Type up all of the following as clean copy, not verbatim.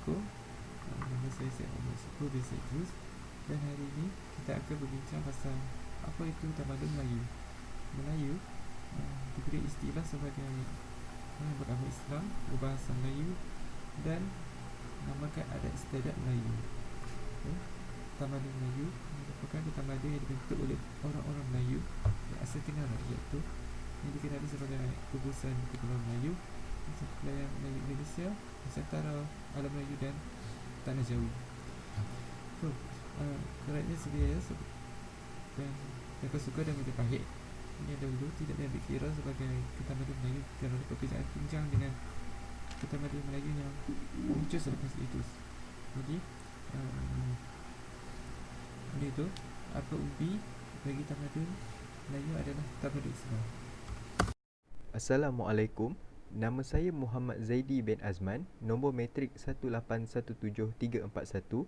Assalamualaikum. Nama saya Syed Muhammad Syukur bin Syed Juz. Dan hari ini kita akan berbincang pasal apa itu tamadun Melayu. Melayu diberi istilah sebagai beragama Islam, berbahasa Melayu dan namakan adat istiadat Melayu. Okay. Tamadun Melayu merupakan tamadun yang dibentuk oleh orang-orang Melayu yang asal Tenggara, iaitu yang dikenali sebagai gugusan Kepulauan Melayu, Kepulauan Melayu Indonesia, Nusantara, Alam Melayu dan Tanah Jawi. So, kerana sedia dan suka dan Majapahit yang dahulu tidak diambil kira sebagai ketamadun Melayu kerana perbezaan tunjang dengan ketamadun Melayu yang muncul selepas itu. Jadi, oleh itu, apa umbi bagi tamadun Melayu adalah tamadun Islam. Assalamualaikum. Nama saya Muhammad Zaidi bin Azman, nombor matrik 1817341,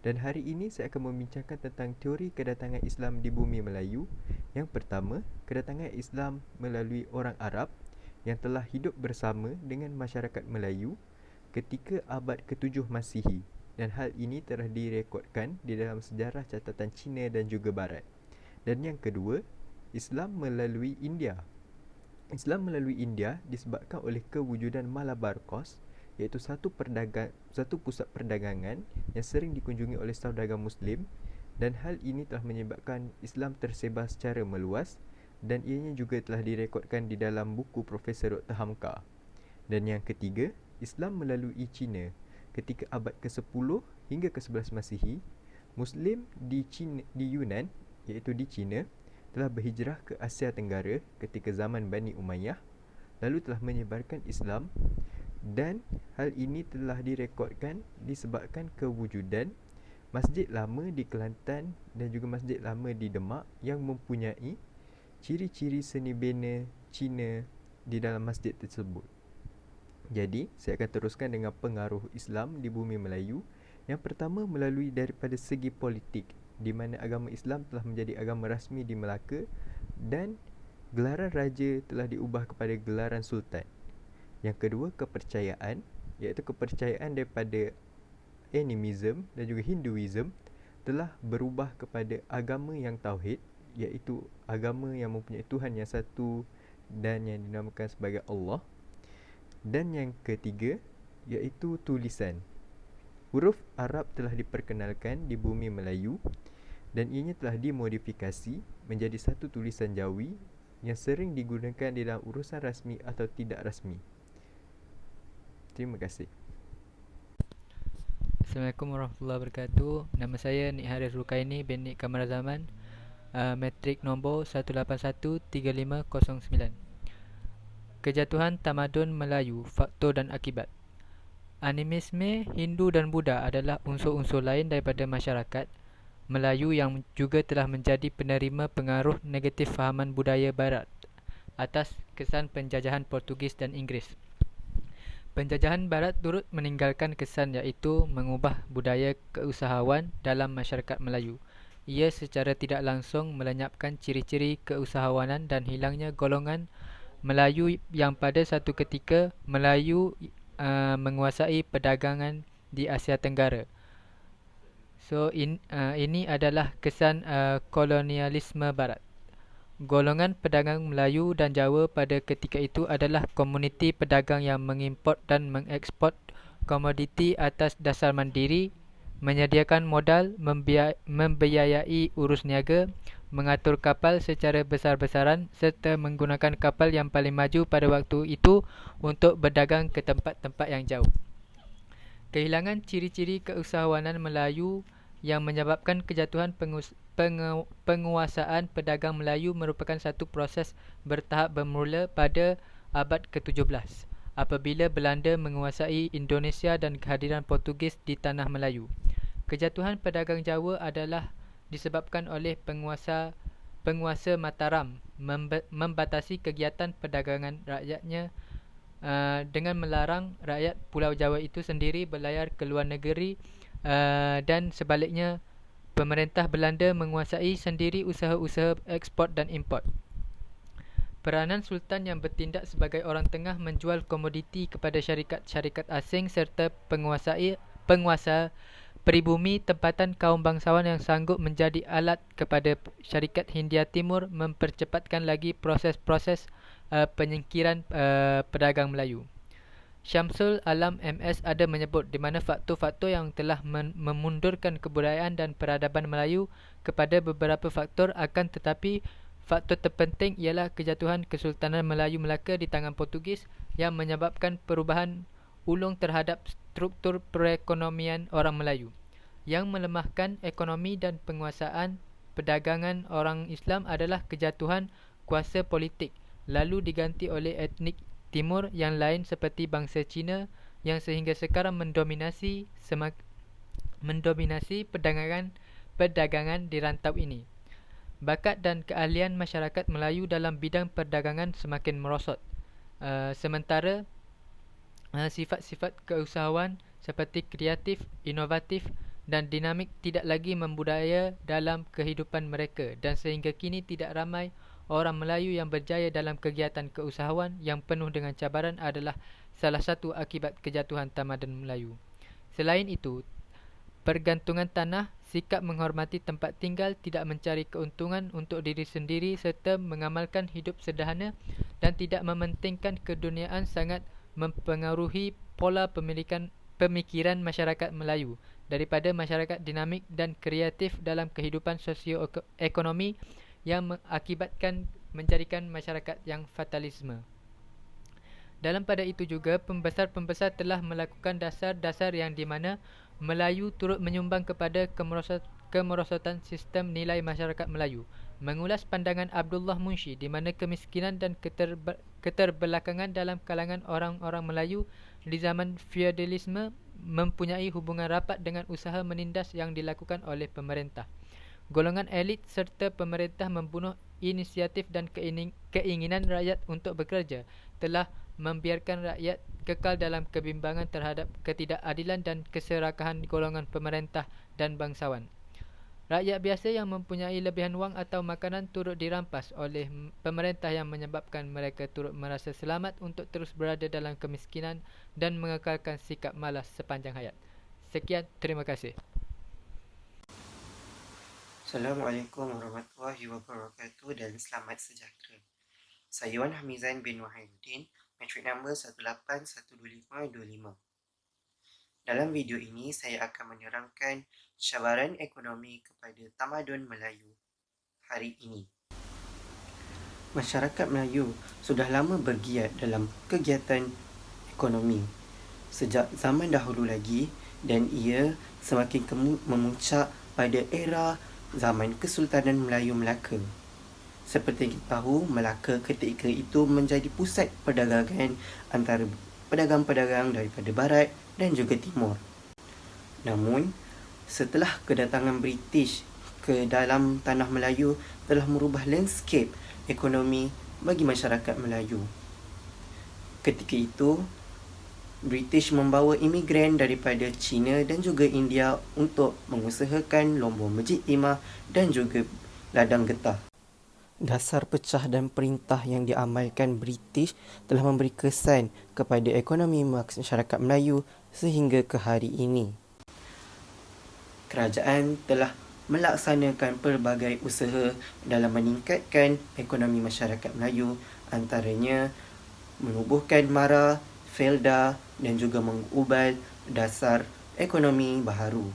dan hari ini saya akan membincangkan tentang teori kedatangan Islam di bumi Melayu. Yang pertama, kedatangan Islam melalui orang Arab yang telah hidup bersama dengan masyarakat Melayu ketika abad ke-7 Masihi, dan hal ini telah direkodkan di dalam sejarah catatan Cina dan juga Barat. Dan yang kedua, Islam melalui India. Islam melalui India disebabkan oleh kewujudan Malabar Coast, iaitu satu pusat perdagangan yang sering dikunjungi oleh saudagar Muslim, dan hal ini telah menyebabkan Islam tersebar secara meluas, dan ianya juga telah direkodkan di dalam buku Profesor Dr. Hamka. Dan yang ketiga, Islam melalui China. Ketika abad ke-10 hingga ke-11 Masihi, Muslim di Yunan, iaitu di China, telah berhijrah ke Asia Tenggara ketika zaman Bani Umayyah, lalu telah menyebarkan Islam, dan hal ini telah direkodkan disebabkan kewujudan Masjid Lama di Kelantan dan juga Masjid Lama di Demak yang mempunyai ciri-ciri seni bina Cina di dalam masjid tersebut. Jadi, saya akan teruskan dengan pengaruh Islam di bumi Melayu. Yang pertama, melalui daripada segi politik, di mana agama Islam telah menjadi agama rasmi di Melaka dan gelaran raja telah diubah kepada gelaran sultan. Yang kedua, kepercayaan, iaitu kepercayaan daripada animism dan juga Hinduism telah berubah kepada agama yang tauhid, iaitu agama yang mempunyai Tuhan yang satu dan yang dinamakan sebagai Allah. Dan yang ketiga, iaitu tulisan. Huruf Arab telah diperkenalkan di bumi Melayu dan ianya telah dimodifikasi menjadi satu tulisan Jawi yang sering digunakan di dalam urusan rasmi atau tidak rasmi. Terima kasih. Assalamualaikum warahmatullahi wabarakatuh. Nama saya Nik Haris Rukaini bin Nik Kamar Zaman, matrik nombor 1813509. Kejatuhan tamadun Melayu, faktor dan akibat. Animisme, Hindu dan Buddha adalah unsur-unsur lain daripada masyarakat Melayu yang juga telah menjadi penerima pengaruh negatif fahaman budaya Barat atas kesan penjajahan Portugis dan Inggeris. Penjajahan Barat turut meninggalkan kesan iaitu mengubah budaya keusahawan dalam masyarakat Melayu. Ia secara tidak langsung melenyapkan ciri-ciri keusahawanan dan hilangnya golongan Melayu yang pada satu ketika Melayu menguasai perdagangan di Asia Tenggara. So ini adalah kesan kolonialisme Barat. Golongan pedagang Melayu dan Jawa pada ketika itu adalah komuniti pedagang yang mengimport dan mengeksport komoditi atas dasar mandiri, menyediakan modal, membiayai urus niaga, mengatur kapal secara besar-besaran serta menggunakan kapal yang paling maju pada waktu itu untuk berdagang ke tempat-tempat yang jauh. Kehilangan ciri-ciri keusahawanan Melayu yang menyebabkan kejatuhan penguasaan pedagang Melayu merupakan satu proses bertahap bermula pada abad ke-17 apabila Belanda menguasai Indonesia dan kehadiran Portugis di tanah Melayu. Kejatuhan pedagang Jawa adalah disebabkan oleh penguasa Mataram membatasi kegiatan perdagangan rakyatnya dengan melarang rakyat Pulau Jawa itu sendiri berlayar ke luar negeri, dan sebaliknya pemerintah Belanda menguasai sendiri usaha-usaha ekspor dan import. Peranan Sultan yang bertindak sebagai orang tengah menjual komoditi kepada syarikat-syarikat asing serta penguasa peribumi tempatan kaum bangsawan yang sanggup menjadi alat kepada syarikat Hindia Timur mempercepatkan lagi proses-proses penyingkiran pedagang Melayu. Syamsul Alam MS ada menyebut di mana faktor-faktor yang telah memundurkan kebudayaan dan peradaban Melayu kepada beberapa faktor, akan tetapi faktor terpenting ialah kejatuhan Kesultanan Melayu Melaka di tangan Portugis yang menyebabkan perubahan ulung terhadap struktur perekonomian orang Melayu, yang melemahkan ekonomi dan penguasaan perdagangan orang Islam adalah kejatuhan kuasa politik, lalu diganti oleh etnik timur yang lain seperti bangsa Cina yang sehingga sekarang mendominasi perdagangan di rantau ini. Bakat dan keahlian masyarakat Melayu dalam bidang perdagangan semakin merosot. Sementara sifat-sifat keusahawan seperti kreatif, inovatif dan dinamik tidak lagi membudaya dalam kehidupan mereka, dan sehingga kini tidak ramai orang Melayu yang berjaya dalam kegiatan keusahawan yang penuh dengan cabaran adalah salah satu akibat kejatuhan tamadun Melayu. Selain itu, pergantungan tanah, sikap menghormati tempat tinggal, tidak mencari keuntungan untuk diri sendiri serta mengamalkan hidup sederhana dan tidak mementingkan keduniaan sangat mempengaruhi pola pemikiran masyarakat Melayu daripada masyarakat dinamik dan kreatif dalam kehidupan sosioekonomi yang menjadikan masyarakat yang fatalisme. Dalam pada itu juga, pembesar-pembesar telah melakukan dasar-dasar yang di mana Melayu turut menyumbang kepada kemerosotan sistem nilai masyarakat Melayu. Mengulas pandangan Abdullah Munshi di mana kemiskinan dan keterbelakangan dalam kalangan orang-orang Melayu di zaman feudalisme mempunyai hubungan rapat dengan usaha menindas yang dilakukan oleh pemerintah. Golongan elit serta pemerintah membunuh inisiatif dan keinginan rakyat untuk bekerja, telah membiarkan rakyat kekal dalam kebimbangan terhadap ketidakadilan dan keserakahan golongan pemerintah dan bangsawan. Rakyat biasa yang mempunyai lebihan wang atau makanan turut dirampas oleh pemerintah yang menyebabkan mereka turut merasa selamat untuk terus berada dalam kemiskinan dan mengekalkan sikap malas sepanjang hayat. Sekian, terima kasih. Assalamualaikum warahmatullahi wabarakatuh dan selamat sejahtera. Saya Wan Hamizan bin Wahyudin, matrik nombor 18-12525. Dalam video ini, saya akan menerangkan cabaran ekonomi kepada tamadun Melayu hari ini. Masyarakat Melayu sudah lama bergiat dalam kegiatan ekonomi sejak zaman dahulu lagi, dan ia semakin memuncak pada era zaman Kesultanan Melayu Melaka. Seperti kita tahu, Melaka ketika itu menjadi pusat perdagangan antara pedagang-pedagang daripada barat dan juga timur. Namun, setelah kedatangan British ke dalam tanah Melayu telah merubah landscape ekonomi bagi masyarakat Melayu. Ketika itu, British membawa imigran daripada China dan juga India untuk mengusahakan lombor masjid timah dan juga ladang getah. Dasar pecah dan perintah yang diamalkan British telah memberi kesan kepada ekonomi masyarakat Melayu sehingga ke hari ini. Kerajaan telah melaksanakan pelbagai usaha dalam meningkatkan ekonomi masyarakat Melayu, antaranya menubuhkan MARA, FELDA dan juga mengubal dasar ekonomi baharu.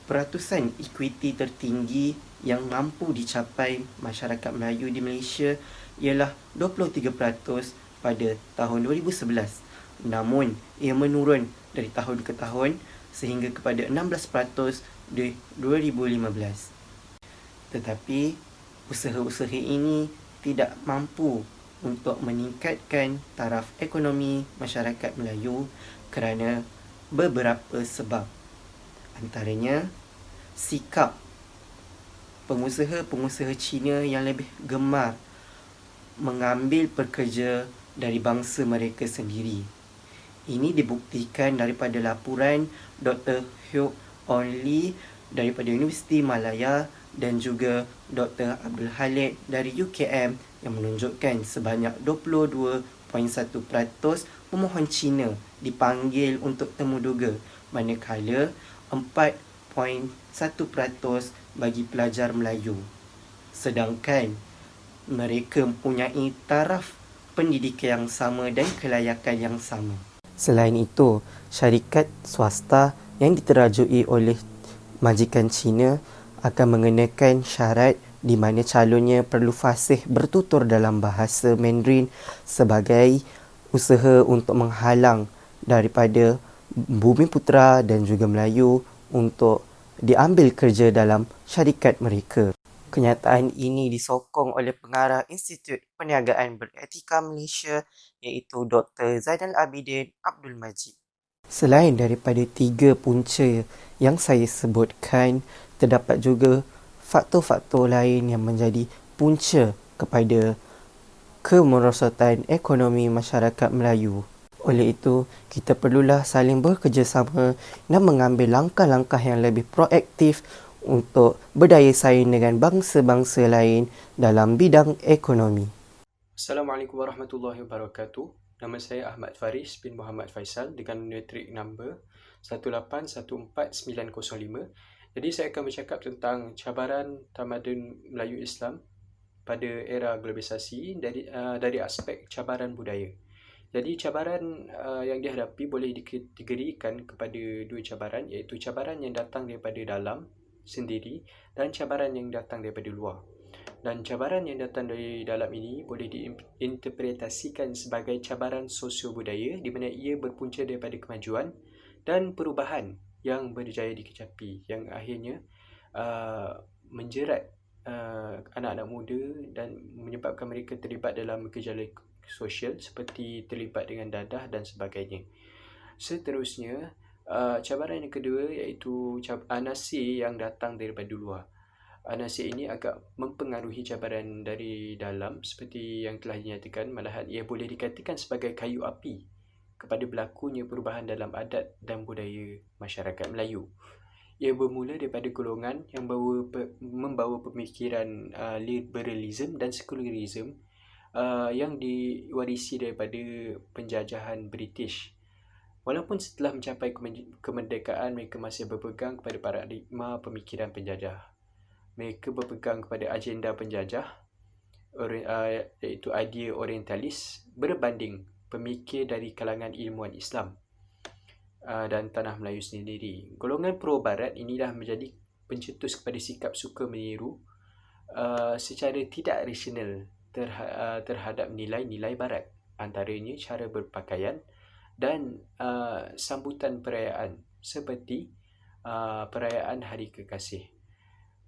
Peratusan equity tertinggi yang mampu dicapai masyarakat Melayu di Malaysia ialah 23% pada tahun 2011. Namun, ia menurun dari tahun ke tahun sehingga kepada 16% di 2015. Tetapi, usaha-usaha ini tidak mampu untuk meningkatkan taraf ekonomi masyarakat Melayu kerana beberapa sebab. Antaranya, sikap pengusaha-pengusaha Cina yang lebih gemar mengambil pekerja dari bangsa mereka sendiri. Ini dibuktikan daripada laporan Dr. Hyuk On Lee daripada Universiti Malaya dan juga Dr. Abdul Khalid dari UKM yang menunjukkan sebanyak 22.1% pemohon Cina dipanggil untuk temuduga manakala 4.1% bagi pelajar Melayu. Sedangkan mereka mempunyai taraf pendidikan yang sama dan kelayakan yang sama. Selain itu, syarikat swasta yang diterajui oleh majikan Cina akan mengenakan syarat di mana calonnya perlu fasih bertutur dalam bahasa Mandarin sebagai usaha untuk menghalang daripada Bumiputera dan juga Melayu untuk diambil kerja dalam syarikat mereka. Kenyataan ini disokong oleh pengarah Institut Perniagaan Beretika Malaysia iaitu Dr. Zainal Abidin Abdul Majid. Selain daripada 3 punca yang saya sebutkan, terdapat juga faktor-faktor lain yang menjadi punca kepada kemerosotan ekonomi masyarakat Melayu. Oleh itu, kita perlulah saling bekerjasama dan mengambil langkah-langkah yang lebih proaktif untuk berdaya saing dengan bangsa-bangsa lain dalam bidang ekonomi. Assalamualaikum warahmatullahi wabarakatuh. Nama saya Ahmad Faris bin Muhammad Faisal dengan matric number 1814905. Jadi saya akan bercakap tentang cabaran tamadun Melayu Islam pada era globalisasi dari aspek cabaran budaya. Jadi cabaran yang dihadapi boleh dikategorikan kepada dua cabaran, iaitu cabaran yang datang daripada dalam sendiri dan cabaran yang datang daripada luar. Dan cabaran yang datang dari dalam ini boleh diinterpretasikan sebagai cabaran sosio-budaya di mana ia berpunca daripada kemajuan dan perubahan yang berjaya dikecapi, yang akhirnya menjerat anak-anak muda dan menyebabkan mereka terlibat dalam gejala sosial seperti terlibat dengan dadah dan sebagainya. Seterusnya, cabaran yang kedua iaitu anasir yang datang daripada luar. Anasir ini agak mempengaruhi cabaran dari dalam seperti yang telah dinyatakan, malahan ia boleh dikatakan sebagai kayu api kepada berlakunya perubahan dalam adat dan budaya masyarakat Melayu. Ia bermula daripada golongan yang membawa pemikiran liberalism dan sekularisme yang diwarisi daripada penjajahan British. Walaupun setelah mencapai kemerdekaan, mereka masih berpegang kepada paradigma pemikiran penjajah. Mereka berpegang kepada agenda penjajah, iaitu idea orientalis, berbanding pemikir dari kalangan ilmuwan Islam dan tanah Melayu sendiri. Golongan pro-barat inilah menjadi pencetus kepada sikap suka meniru secara tidak rasional terhadap nilai-nilai barat, antaranya cara berpakaian dan sambutan perayaan seperti perayaan Hari Kekasih.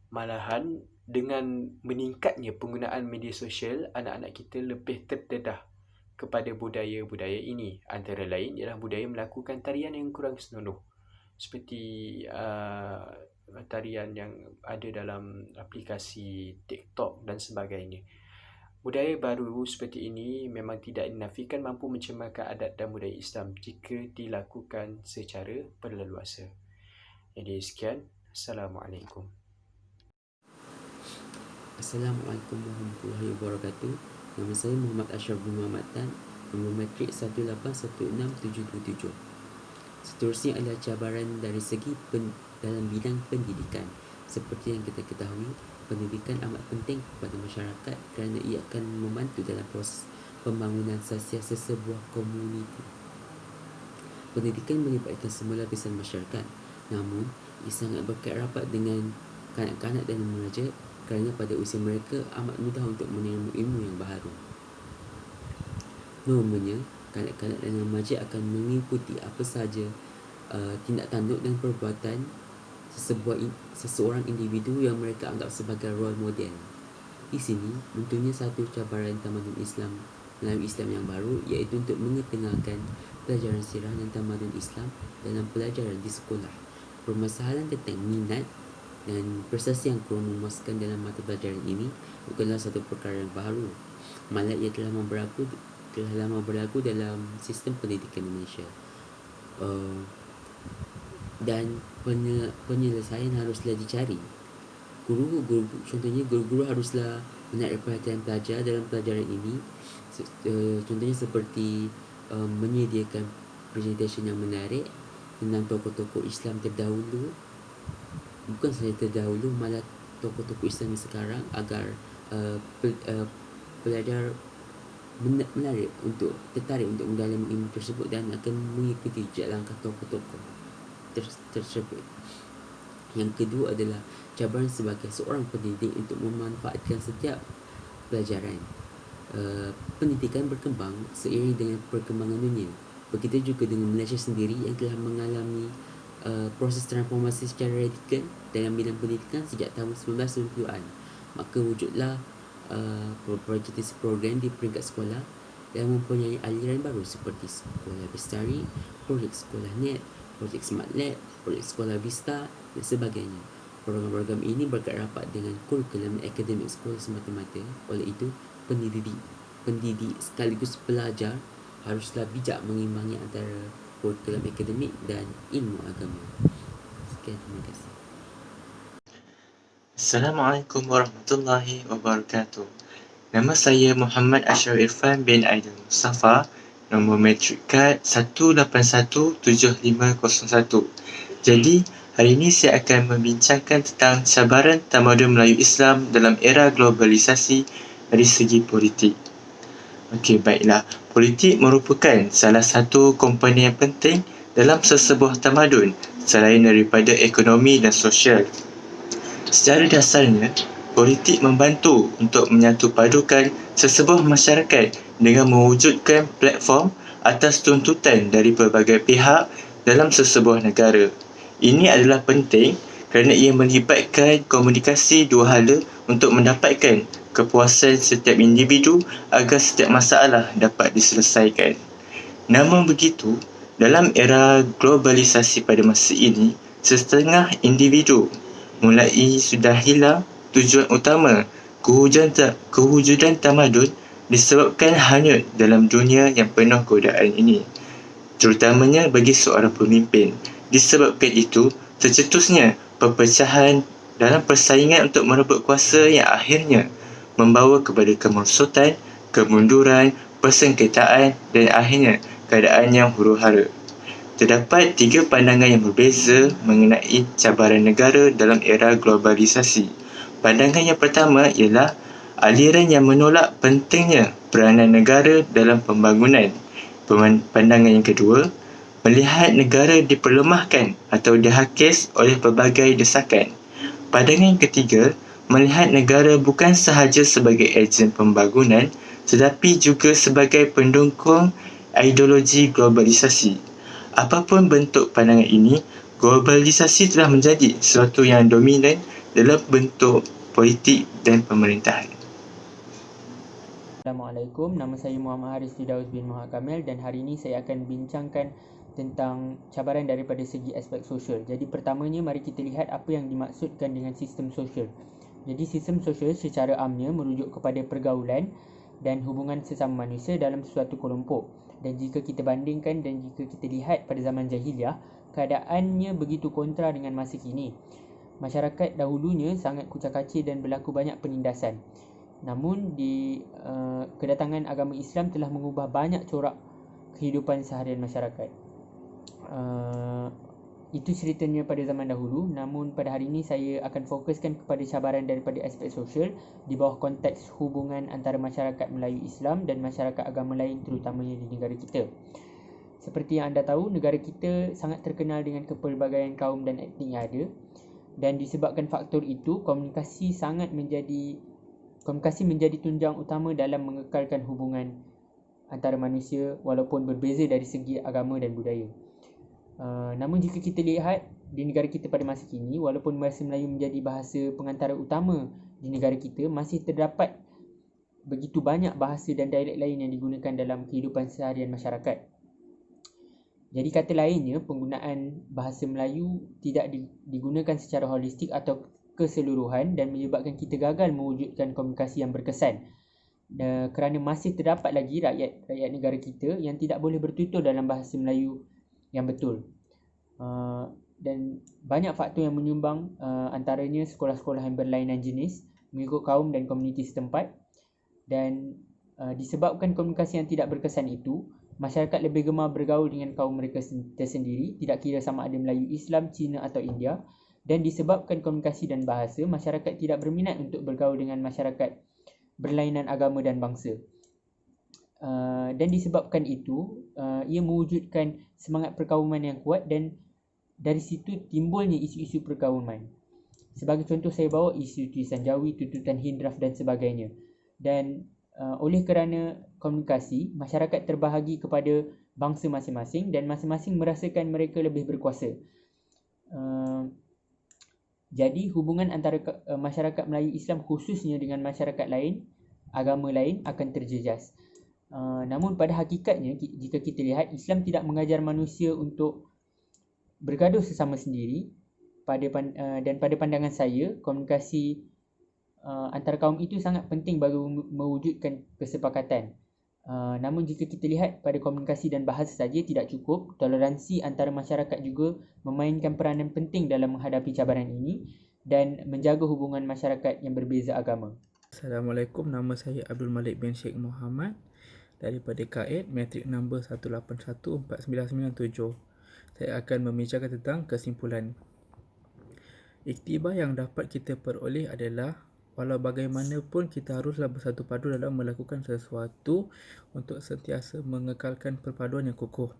Malahan dengan meningkatnya penggunaan media sosial, anak-anak kita lebih terdedah kepada budaya-budaya ini. Antara lain ialah budaya melakukan tarian yang kurang senonoh, seperti tarian yang ada dalam aplikasi TikTok dan sebagainya. Budaya baru seperti ini memang tidak dinafikan mampu mencemarkan adat dan budaya Islam jika dilakukan secara berleluasa. Jadi sekian. Assalamualaikum. Assalamualaikum warahmatullahi wabarakatuh. Nama saya Muhammad Ashraf bin Muhammad Tan, nombor matrik 1816727. Seterusnya adalah cabaran dari segi dalam bidang pendidikan. Seperti yang kita ketahui, pendidikan amat penting kepada masyarakat kerana ia akan membantu dalam proses pembangunan sosial sesebuah komuniti. Pendidikan melibatkan semua lapisan masyarakat, namun ia sangat berkait rapat dengan kanak-kanak dan remaja kerana pada usia mereka amat mudah untuk menerima ilmu yang baharu. Normalnya, kanak-kanak dan remaja akan mengikuti apa sahaja tindak tanduk dan perbuatan seseorang individu yang mereka anggap sebagai role model. Di sini, munculnya satu cabaran tamadun Islam Melayu Islam yang baru, iaitu untuk mengetengahkan pelajaran sirah dan tamadun Islam dalam pelajaran di sekolah. Permasalahan tentang minat dan prestasi yang kurang memuaskan dalam mata pelajaran ini bukanlah satu perkara yang baru. Malah ia telah lama berlaku dalam sistem pendidikan Indonesia. Dan penyelesaian haruslah dicari. Contohnya guru-guru haruslah menarik perhatian pelajar dalam pelajaran ini. Contohnya seperti menyediakan presentation yang menarik tentang tokoh-tokoh Islam terdahulu, bukan sahaja terdahulu, malah tokoh-tokoh Islam sekarang, agar pelajar tertarik untuk mendalami ilmu tersebut dan akan mengikuti jejak langkah tokoh-tokoh tersebut. Yang kedua adalah cabaran sebagai seorang pendidik untuk memanfaatkan setiap pelajaran. Pendidikan berkembang seiring dengan perkembangan dunia. Begitu juga dengan Malaysia sendiri yang telah mengalami proses transformasi secara radikal dalam bidang pendidikan sejak tahun 1990-an. Maka wujudlah berbagai program di peringkat sekolah yang mempunyai aliran baru seperti Sekolah Bestari, Projek Sekolah Net, Projek Smart Lab, Projek Sekolah Vista dan sebagainya. Program-program ini berkait rapat dengan kurikulum akademik sekolah semata-mata. Oleh itu, pendidik sekaligus pelajar haruslah bijak mengimbangi antara kurikulum akademik dan ilmu agama. Sekian, terima kasih. Assalamualaikum warahmatullahi wabarakatuh. Nama saya Muhammad Ashraf Irfan bin Aidil Mustafa, nombor matrik kad 1817501. Jadi, hari ini saya akan membincangkan tentang cabaran tamadun Melayu Islam dalam era globalisasi dari segi politik. Okey, baiklah. Politik merupakan salah satu komponen yang penting dalam sesebuah tamadun selain daripada ekonomi dan sosial. Secara dasarnya, politik membantu untuk menyatupadukan sesebuah masyarakat dengan mewujudkan platform atas tuntutan dari pelbagai pihak dalam sesebuah negara. Ini adalah penting kerana ia melibatkan komunikasi dua hala untuk mendapatkan kepuasan setiap individu agar setiap masalah dapat diselesaikan. Namun begitu, dalam era globalisasi pada masa ini, setengah individu mulai sudah hilang tujuan utama kewujudan tamadun disebabkan hanyut dalam dunia yang penuh godaan ini, terutamanya bagi seorang pemimpin. Disebabkan itu, tercetusnya perpecahan dalam persaingan untuk merebut kuasa yang akhirnya membawa kepada kemerosotan, kemunduran, persengketaan dan akhirnya keadaan yang huru-hara. Terdapat tiga pandangan yang berbeza mengenai cabaran negara dalam era globalisasi. Pandangan yang pertama ialah aliran yang menolak pentingnya peranan negara dalam pembangunan. Pandangan yang kedua, melihat negara diperlemahkan atau dihakis oleh pelbagai desakan. Pandangan yang ketiga, melihat negara bukan sahaja sebagai ejen pembangunan tetapi juga sebagai pendukung ideologi globalisasi. Apapun bentuk pandangan ini, globalisasi telah menjadi sesuatu yang dominan dalam bentuk politik dan pemerintahan. Assalamualaikum, nama saya Muhammad Haris Firdaus bin Muhammad Kamil dan hari ini saya akan bincangkan tentang cabaran daripada segi aspek sosial. Jadi pertamanya mari kita lihat apa yang dimaksudkan dengan sistem sosial. Jadi sistem sosial secara amnya merujuk kepada pergaulan dan hubungan sesama manusia dalam suatu kelompok. Dan jika kita bandingkan dan jika kita lihat pada zaman jahiliah, keadaannya begitu kontra dengan masa kini. Masyarakat dahulunya sangat kucak-kacir dan berlaku banyak penindasan. Namun kedatangan agama Islam telah mengubah banyak corak kehidupan seharian masyarakat. Itu ceritanya pada zaman dahulu. Namun pada hari ini saya akan fokuskan kepada cabaran daripada aspek sosial di bawah konteks hubungan antara masyarakat Melayu Islam dan masyarakat agama lain, terutamanya di negara kita. Seperti yang anda tahu, negara kita sangat terkenal dengan kepelbagaian kaum dan etnik yang ada, dan disebabkan faktor itu komunikasi menjadi tunjang utama dalam mengekalkan hubungan antara manusia walaupun berbeza dari segi agama dan budaya. Namun jika kita lihat di negara kita pada masa kini, walaupun bahasa Melayu menjadi bahasa pengantara utama di negara kita, masih terdapat begitu banyak bahasa dan dialek lain yang digunakan dalam kehidupan seharian masyarakat. Jadi kata lainnya, penggunaan bahasa Melayu tidak digunakan secara holistik atau keseluruhan dan menyebabkan kita gagal mewujudkan komunikasi yang berkesan. Kerana masih terdapat lagi rakyat negara kita yang tidak boleh bertutur dalam bahasa Melayu yang betul. Dan banyak faktor yang menyumbang, antaranya sekolah-sekolah yang berlainan jenis mengikut kaum dan komuniti setempat. Dan disebabkan komunikasi yang tidak berkesan itu, Masyarakat lebih gemar bergaul dengan kaum mereka tersendiri, tidak kira sama ada Melayu, Islam, Cina atau India. Dan disebabkan komunikasi dan bahasa, masyarakat tidak berminat untuk bergaul dengan masyarakat berlainan agama dan bangsa. Dan disebabkan itu, ia mewujudkan semangat perkauman yang kuat dan dari situ timbulnya isu-isu perkauman. Sebagai contoh, saya bawa isu tulisan Jawi, tuntutan Hindraf dan sebagainya. Dan oleh kerana komunikasi, masyarakat terbahagi kepada bangsa masing-masing dan masing-masing merasakan mereka lebih berkuasa. Jadi hubungan antara masyarakat Melayu Islam khususnya dengan masyarakat lain, agama lain akan terjejas. Namun pada hakikatnya, jika kita lihat, Islam tidak mengajar manusia untuk bergaduh sesama sendiri. Dan pada pandangan saya, komunikasi antara kaum itu sangat penting bagi mewujudkan kesepakatan. Namun jika kita lihat pada komunikasi dan bahasa saja tidak cukup, toleransi antara masyarakat juga memainkan peranan penting dalam menghadapi cabaran ini dan menjaga hubungan masyarakat yang berbeza agama. Assalamualaikum, nama saya Abdul Malik bin Sheikh Muhammad daripada KAED, matrik nombor 1814997. Saya akan membincangkan tentang kesimpulan. Iktibar yang dapat kita peroleh adalah walau bagaimanapun kita haruslah bersatu padu dalam melakukan sesuatu untuk sentiasa mengekalkan perpaduan yang kukuh.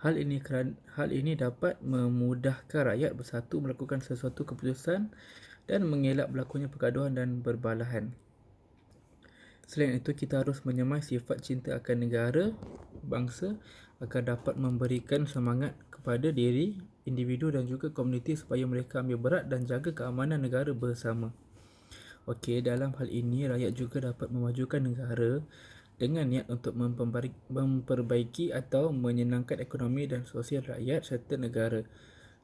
Hal ini dapat memudahkan rakyat bersatu melakukan sesuatu keputusan dan mengelak berlakunya pergaduhan dan berbalahan. Selain itu, kita harus menyemai sifat cinta akan negara, bangsa agar dapat memberikan semangat kepada diri, individu dan juga komuniti supaya mereka ambil berat dan jaga keamanan negara bersama. Okey, dalam hal ini rakyat juga dapat memajukan negara dengan niat untuk memperbaiki atau menyenangkan ekonomi dan sosial rakyat serta negara.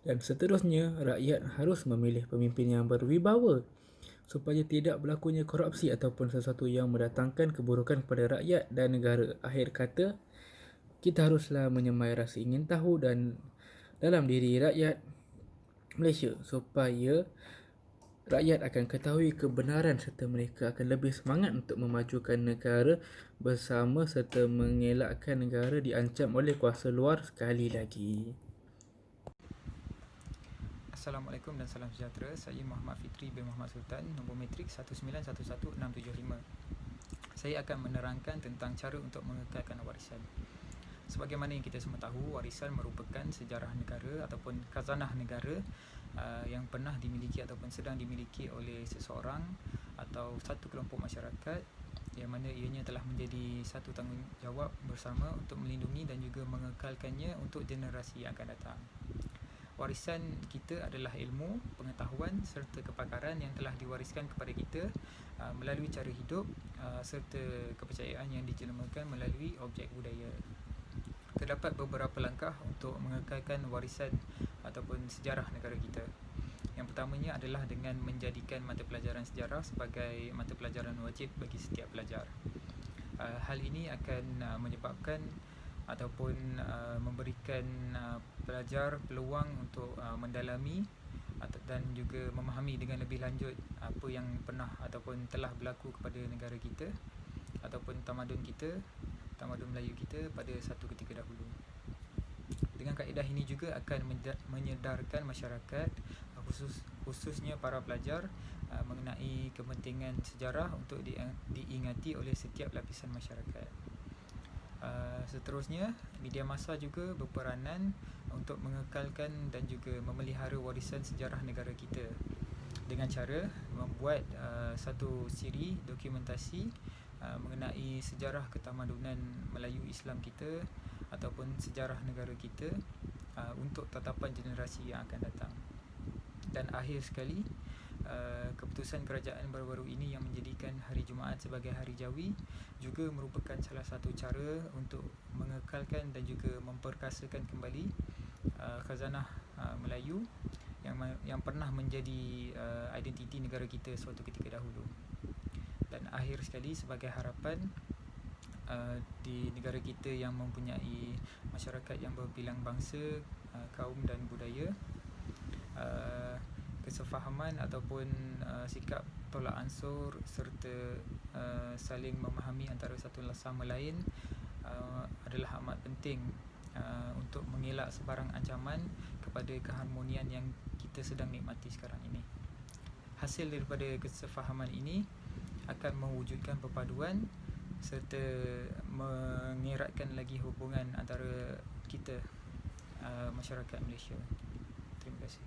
Dan seterusnya, rakyat harus memilih pemimpin yang berwibawa supaya tidak berlakunya korupsi ataupun sesuatu yang mendatangkan keburukan kepada rakyat dan negara. Akhir kata, kita haruslah menyemai rasa ingin tahu dan dalam diri rakyat Malaysia supaya rakyat akan ketahui kebenaran serta mereka akan lebih semangat untuk memajukan negara bersama serta mengelakkan negara diancam oleh kuasa luar sekali lagi. Assalamualaikum dan salam sejahtera. Saya Muhammad Fitri bin Muhammad Sultan, nombor matrik 1911675. Saya akan menerangkan tentang cara untuk mengekalkan warisan. Sebagaimana yang kita semua tahu, warisan merupakan sejarah negara ataupun khazanah negara yang pernah dimiliki ataupun sedang dimiliki oleh seseorang atau satu kelompok masyarakat yang mana ianya telah menjadi satu tanggungjawab bersama untuk melindungi dan juga mengekalkannya untuk generasi yang akan datang. Warisan kita adalah ilmu, pengetahuan serta kepakaran yang telah diwariskan kepada kita melalui cara hidup serta kepercayaan yang dijelmakan melalui objek budaya. Terdapat beberapa langkah untuk mengekalkan warisan ataupun sejarah negara kita. Yang pertamanya adalah dengan menjadikan mata pelajaran sejarah sebagai mata pelajaran wajib bagi setiap pelajar. Hal ini akan menyebabkan ataupun memberikan pelajar peluang untuk mendalami dan juga memahami dengan lebih lanjut apa yang pernah ataupun telah berlaku kepada negara kita ataupun tamadun kita, tamadun Melayu kita pada satu ketika dahulu. Dengan kaedah ini juga akan menyedarkan masyarakat, khususnya para pelajar, mengenai kepentingan sejarah untuk diingati oleh setiap lapisan masyarakat. Seterusnya, media massa juga berperanan untuk mengekalkan dan juga memelihara warisan sejarah negara kita dengan cara membuat satu siri dokumentasi mengenai sejarah ketamadunan Melayu Islam kita ataupun sejarah negara kita untuk tatapan generasi yang akan datang. Dan akhir sekali, keputusan kerajaan baru-baru ini yang menjadikan hari Jumaat sebagai hari Jawi juga merupakan salah satu cara untuk mengekalkan dan juga memperkasakan kembali khazanah Melayu yang pernah menjadi identiti negara kita suatu ketika dahulu. Dan akhir sekali, sebagai harapan di negara kita yang mempunyai masyarakat yang berbilang bangsa, kaum dan budaya, kesefahaman ataupun sikap tolak ansur serta saling memahami antara satu sama lain adalah amat penting untuk mengelak sebarang ancaman kepada keharmonian yang kita sedang nikmati sekarang ini. Hasil daripada kesefahaman ini akan mewujudkan perpaduan serta mengeratkan lagi hubungan antara kita, masyarakat Malaysia. Terima kasih.